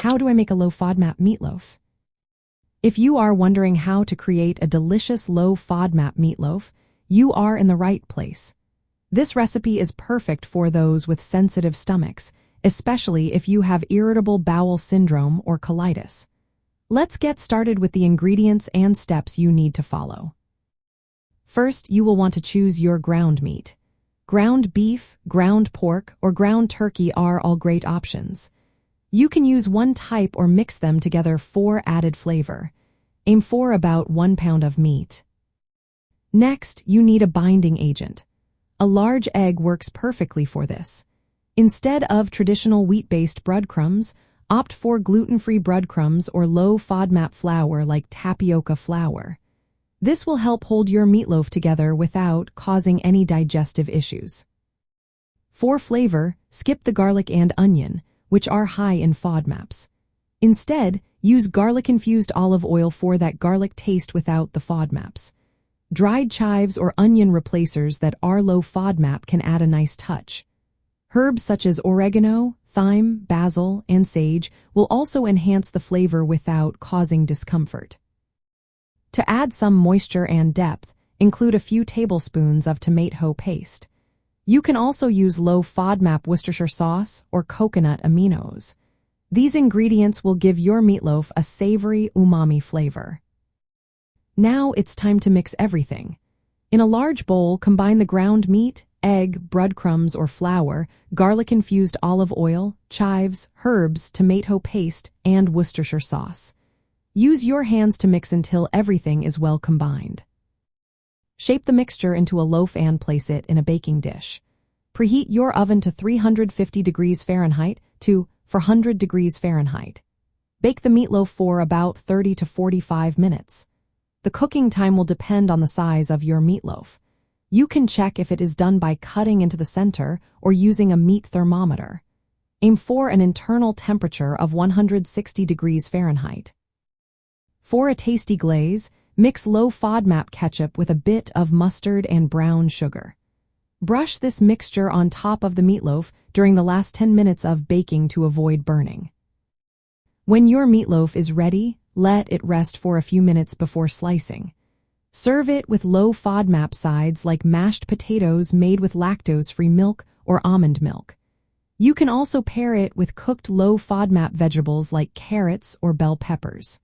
How do I make a low FODMAP meatloaf? If you are wondering how to create a delicious low FODMAP meatloaf, you are in the right place. This recipe is perfect for those with sensitive stomachs, especially if you have irritable bowel syndrome or colitis. Let's get started with the ingredients and steps you need to follow. First, you will want to choose your ground meat. Ground beef, ground pork, or ground turkey are all great options. You can use one type or mix them together for added flavor. Aim for about 1 pound of meat. Next, you need a binding agent. A large egg works perfectly for this. Instead of traditional wheat-based breadcrumbs, opt for gluten-free breadcrumbs or low FODMAP flour like tapioca flour. This will help hold your meatloaf together without causing any digestive issues. For flavor, skip the garlic and onion, which are high in FODMAPs. Instead, use garlic-infused olive oil for that garlic taste without the FODMAPs. Dried chives or onion replacers that are low FODMAP can add a nice touch. Herbs such as oregano, thyme, basil, and sage will also enhance the flavor without causing discomfort. To add some moisture and depth, include a few tablespoons of tomato paste. You can also use low FODMAP Worcestershire sauce or coconut aminos. These ingredients will give your meatloaf a savory, umami flavor. Now it's time to mix everything. In a large bowl, combine the ground meat, egg, breadcrumbs or flour, garlic-infused olive oil, chives, herbs, tomato paste, and Worcestershire sauce. Use your hands to mix until everything is well combined. Shape the mixture into a loaf and place it in a baking dish. Preheat your oven to 350 degrees Fahrenheit to 400 degrees Fahrenheit. Bake the meatloaf for about 30 to 45 minutes. The cooking time will depend on the size of your meatloaf. You can check if it is done by cutting into the center or using a meat thermometer. Aim for an internal temperature of 160 degrees Fahrenheit. For a tasty glaze, mix low FODMAP ketchup with a bit of mustard and brown sugar. Brush this mixture on top of the meatloaf during the last 10 minutes of baking to avoid burning. When your meatloaf is ready, let it rest for a few minutes before slicing. Serve it with low FODMAP sides like mashed potatoes made with lactose-free milk or almond milk. You can also pair it with cooked low FODMAP vegetables like carrots or bell peppers.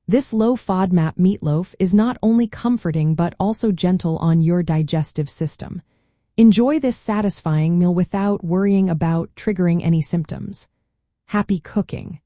This low FODMAP meatloaf is not only comforting but also gentle on your digestive system. Enjoy this satisfying meal without worrying about triggering any symptoms. Happy cooking!